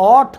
8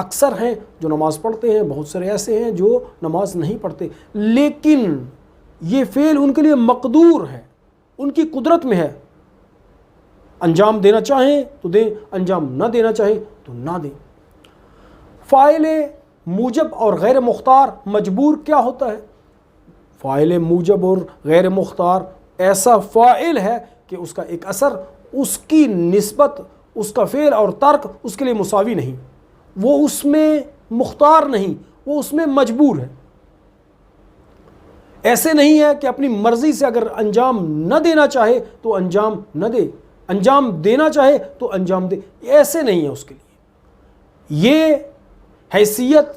اکثر ہیں جو نماز پڑھتے ہیں، بہت سارے ایسے ہیں جو نماز نہیں پڑھتے، لیکن یہ فعل ان کے لیے مقدور ہے، ان کی قدرت میں ہے، انجام دینا چاہیں تو دیں، انجام نہ دینا چاہیں تو نہ دیں۔ فاعل موجب اور غیر مختار مجبور کیا ہوتا ہے؟ فاعل موجب اور غیر مختار ایسا فاعل ہے کہ اس کا ایک اثر اس کی نسبت، اس کا فعل اور ترک اس کے لیے مساوی نہیں، وہ اس میں مختار نہیں، وہ اس میں مجبور ہے۔ ایسے نہیں ہے کہ اپنی مرضی سے اگر انجام نہ دینا چاہے تو انجام نہ دے، انجام دینا چاہے تو انجام دے، ایسے نہیں ہے اس کے لیے، یہ حیثیت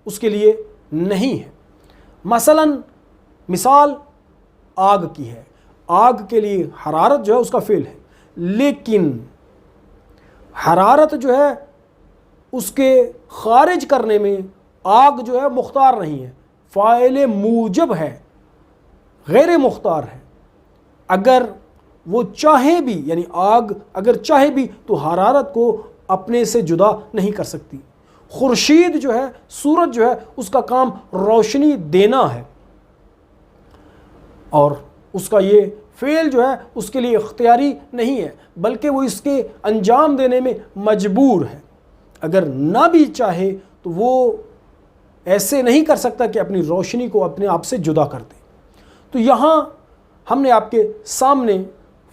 اس کے لیے نہیں ہے۔ مثال آگ کی ہے، آگ کے لیے حرارت جو ہے اس کا فعل ہے، لیکن حرارت جو ہے اس کے خارج کرنے میں آگ جو ہے مختار نہیں ہے، فاعل موجب ہے، غیر مختار ہے۔ اگر وہ چاہے بھی، یعنی آگ اگر چاہے بھی تو حرارت کو اپنے سے جدا نہیں کر سکتی۔ خورشید جو ہے، سورج جو ہے، اس کا کام روشنی دینا ہے، اور اس کا یہ فعل جو ہے اس کے لیے اختیاری نہیں ہے، بلکہ وہ اس کے انجام دینے میں مجبور ہے۔ اگر نہ بھی چاہے تو وہ ایسے نہیں کر سکتا کہ اپنی روشنی کو اپنے آپ سے جدا کر دے۔ تو یہاں ہم نے آپ کے سامنے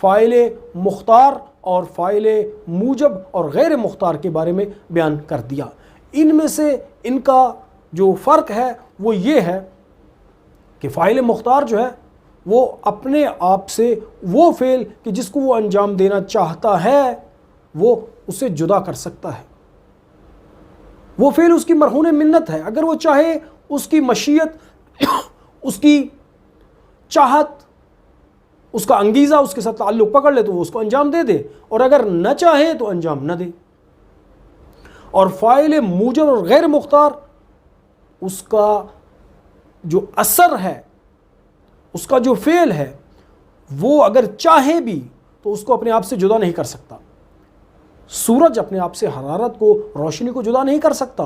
فاعل مختار اور فاعل موجب اور غیر مختار کے بارے میں بیان کر دیا۔ ان میں سے ان کا جو فرق ہے وہ یہ ہے کہ فاعل مختار جو ہے وہ اپنے آپ سے وہ فعل کہ جس کو وہ انجام دینا چاہتا ہے وہ اسے جدا کر سکتا ہے، وہ فعل اس کی مرہون منت ہے، اگر وہ چاہے اس کی مشیت، اس کی چاہت، اس کا انگیزہ اس کے ساتھ تعلق پکڑ لے تو وہ اس کو انجام دے دے، اور اگر نہ چاہے تو انجام نہ دے۔ اور فاعل موجب اور غیر مختار اس کا جو اثر ہے، اس کا جو فعل ہے، وہ اگر چاہے بھی تو اس کو اپنے آپ سے جدا نہیں کر سکتا۔ سورج اپنے آپ سے حرارت کو، روشنی کو جدا نہیں کر سکتا،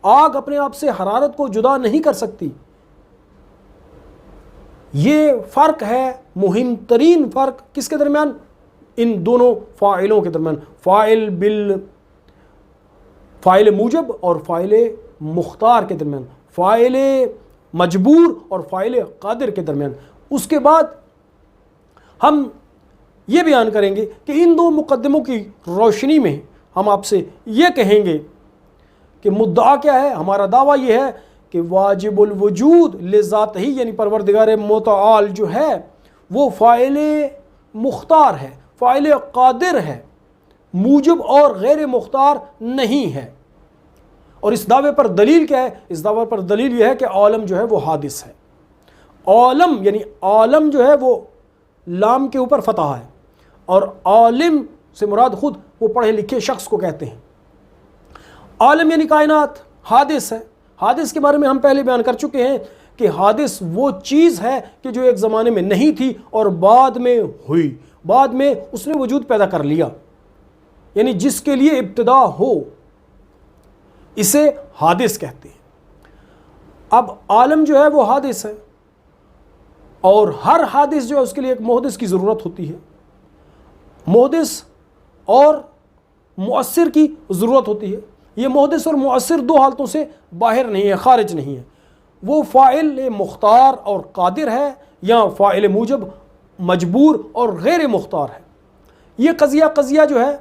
آگ اپنے آپ سے حرارت کو جدا نہیں کر سکتی۔ یہ فرق ہے، مہم ترین فرق کس کے درمیان؟ ان دونوں فاعلوں کے درمیان، فاعل موجب اور فاعل مختار کے درمیان، فاعل مجبور اور فاعل قادر کے درمیان۔ اس کے بعد ہم یہ بیان کریں گے کہ ان دو مقدموں کی روشنی میں ہم آپ سے یہ کہیں گے کہ مدعا کیا ہے۔ ہمارا دعویٰ یہ ہے کہ واجب الوجود لذات ہی، یعنی پروردگار متعال جو ہے وہ فاعل مختار ہے، فاعل قادر ہے، موجب اور غیر مختار نہیں ہے۔ اور اس دعوے پر دلیل کیا ہے؟ اس دعوے پر دلیل یہ ہے کہ عالم جو ہے وہ حادث ہے۔ عالم یعنی عالم جو ہے وہ لام کے اوپر فتح ہے، اور عالم سے مراد خود وہ پڑھے لکھے شخص کو کہتے ہیں۔ عالم یعنی کائنات حادث ہے۔ حادث کے بارے میں ہم پہلے بیان کر چکے ہیں کہ حادث وہ چیز ہے کہ جو ایک زمانے میں نہیں تھی اور بعد میں ہوئی، بعد میں اس نے وجود پیدا کر لیا، یعنی جس کے لیے ابتدا ہو، اسے حادث کہتے ہیں۔ اب عالم جو ہے وہ حادث ہے، اور ہر حادث جو ہے اس کے لیے ایک محدث کی ضرورت ہوتی ہے، محدث اور مؤثر کی ضرورت ہوتی ہے۔ یہ محدث اور مؤثر دو حالتوں سے باہر نہیں ہے، خارج نہیں ہے، وہ فاعل مختار اور قادر ہے یا فاعل موجب مجبور اور غیر مختار ہے۔ یہ قضیہ جو ہے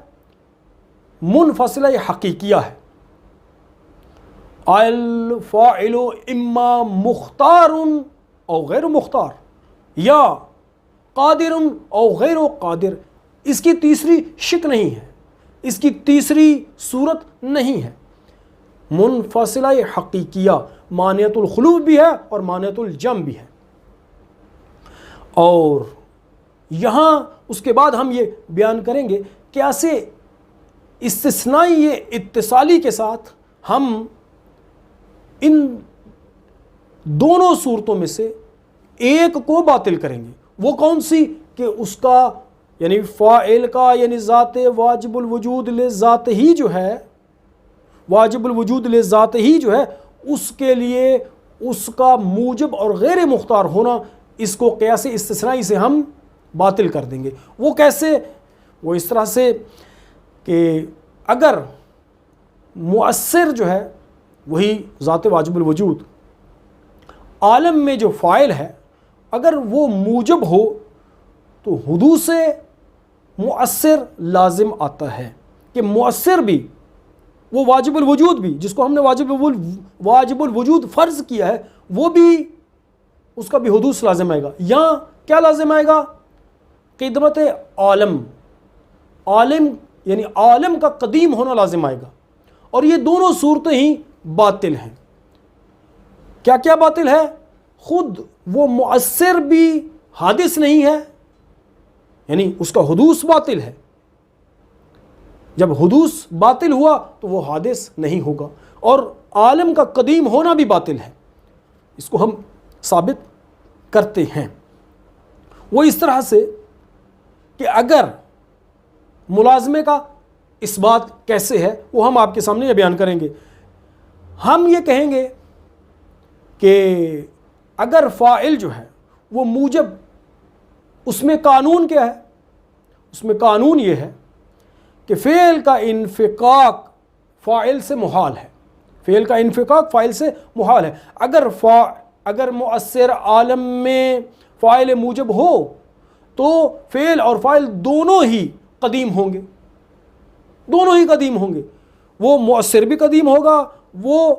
منفصلہ حقیقیہ ہے۔ الفاعل اما مختار او غیر مختار یا قادر او غیر قادر، اس کی تیسری شک نہیں ہے، اس کی تیسری صورت نہیں ہے۔ منفصلہ حقیقیہ مانعۃ الخلو بھی ہے اور مانعۃ الجم بھی ہے۔ اور یہاں اس کے بعد ہم یہ بیان کریں گے کہ ایسے استثنائی اتصالی کے ساتھ ہم ان دونوں صورتوں میں سے ایک کو باطل کریں گے۔ وہ کون سی؟ کہ اس کا یعنی فاعل کا یعنی ذات واجب الوجود لذات ہی جو ہے واجب الوجود لذات ہی جو ہے اس کے لیے اس کا موجب اور غیر مختار ہونا، اس کو قیاس استثنائی سے ہم باطل کر دیں گے۔ وہ کیسے؟ وہ اس طرح سے کہ اگر مؤثر جو ہے وہی ذات واجب الوجود، عالم میں جو فاعل ہے اگر وہ موجب ہو تو حدوث مؤثر لازم آتا ہے کہ مؤثر بھی، وہ واجب الوجود بھی جس کو ہم نے واجب الوجود فرض کیا ہے، وہ بھی اس کا بھی حدوث لازم آئے گا۔ یہاں کیا لازم آئے گا؟ قدمت عالم، عالم یعنی عالم کا قدیم ہونا لازم آئے گا، اور یہ دونوں صورتیں ہی باطل ہیں۔ کیا کیا باطل ہے؟ خود وہ مؤثر بھی حادث نہیں ہے، یعنی اس کا حدوث باطل ہے۔ جب حدوث باطل ہوا تو وہ حادث نہیں ہوگا، اور عالم کا قدیم ہونا بھی باطل ہے۔ اس کو ہم ثابت کرتے ہیں۔ وہ اس طرح سے کہ اگر ملازمے کا اس بات کیسے ہے وہ ہم آپ کے سامنے یہ بیان کریں گے۔ ہم یہ کہیں گے کہ اگر فاعل جو ہے وہ موجب، اس میں قانون کیا ہے؟ اس میں قانون یہ ہے کہ فعل کا انفکاک فاعل سے محال ہے، فعل کا انفکاک فاعل سے محال ہے۔ اگر مؤثر عالم میں فاعل موجب ہو تو فعل اور فاعل دونوں ہی قدیم ہوں گے، دونوں ہی قدیم ہوں گے۔ وہ مؤثر بھی قدیم ہوگا، وہ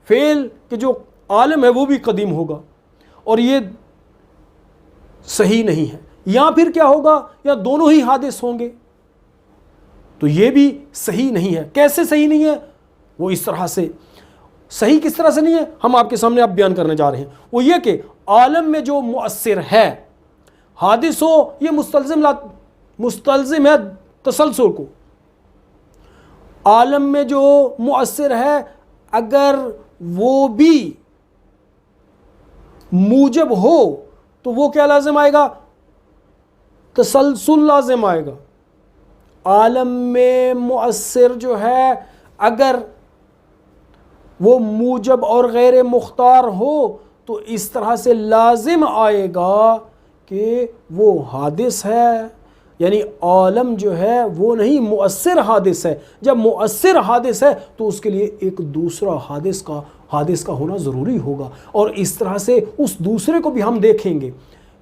فعل کے جو عالم ہے وہ بھی قدیم ہوگا، اور یہ صحیح نہیں ہے۔ یا پھر کیا ہوگا؟ یا دونوں ہی حادث ہوں گے، تو یہ بھی صحیح نہیں ہے۔ کیسے صحیح نہیں ہے؟ وہ اس طرح سے صحیح کس طرح سے نہیں ہے ہم آپ کے سامنے اب بیان کرنے جا رہے ہیں۔ وہ یہ کہ عالم میں جو مؤثر ہے حادث ہو، یہ مستلزم ہے تسلسل کو۔ عالم میں جو مؤثر ہے اگر وہ بھی موجب ہو تو وہ کیا لازم آئے گا؟ تسلسل لازم آئے گا۔ عالم میں مؤثر جو ہے اگر وہ موجب اور غیر مختار ہو تو اس طرح سے لازم آئے گا کہ وہ حادث ہے، یعنی عالم جو ہے وہ نہیں مؤثر حادث ہے۔ جب مؤثر حادث ہے تو اس کے لیے ایک دوسرا حادث کا ہونا ضروری ہوگا، اور اس طرح سے اس دوسرے کو بھی ہم دیکھیں گے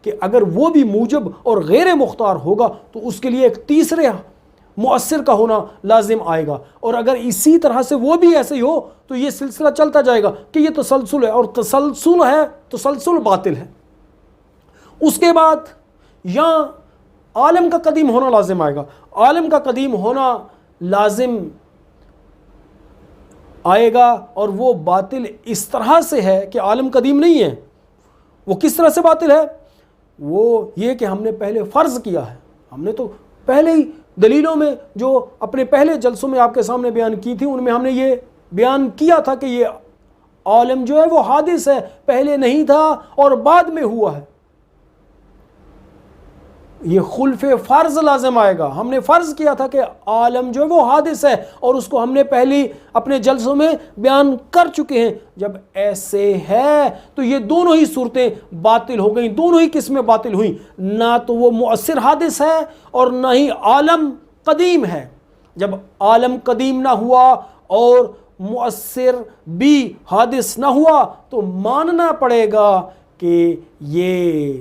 کہ اگر وہ بھی موجب اور غیر مختار ہوگا تو اس کے لیے ایک تیسرے مؤثر کا ہونا لازم آئے گا، اور اگر اسی طرح سے وہ بھی ایسے ہی ہو تو یہ سلسلہ چلتا جائے گا کہ یہ تسلسل ہے، اور تسلسل ہے، تسلسل باطل ہے۔ اس کے بعد یہاں عالم کا قدیم ہونا لازم آئے گا۔ عالم کا قدیم ہونا لازم آئے گا، اور وہ باطل اس طرح سے ہے کہ عالم قدیم نہیں ہے۔ وہ کس طرح سے باطل ہے؟ وہ یہ کہ ہم نے پہلے فرض کیا ہے، ہم نے تو پہلے ہی دلیلوں میں جو اپنے پہلے جلسوں میں آپ کے سامنے بیان کی تھی ان میں ہم نے یہ بیان کیا تھا کہ یہ عالم جو ہے وہ حادث ہے، پہلے نہیں تھا اور بعد میں ہوا ہے۔ یہ خلف فرض لازم آئے گا۔ ہم نے فرض کیا تھا کہ عالم جو ہے وہ حادث ہے، اور اس کو ہم نے پہلی اپنے جلسوں میں بیان کر چکے ہیں۔ جب ایسے ہے تو یہ دونوں ہی صورتیں باطل ہو گئیں، دونوں ہی قسمیں باطل ہوئیں۔ نہ تو وہ مؤثر حادث ہے اور نہ ہی عالم قدیم ہے۔ جب عالم قدیم نہ ہوا اور مؤثر بھی حادث نہ ہوا تو ماننا پڑے گا کہ یہ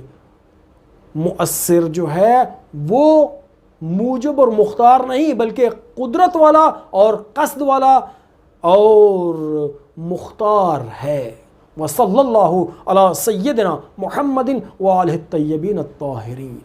مؤثر جو ہے وہ موجب اور مختار نہیں بلکہ قدرت والا اور قصد والا اور مختار ہے۔ وصلی اللہ علی سیدنا محمد وآلہ الطیبین الطاہرین۔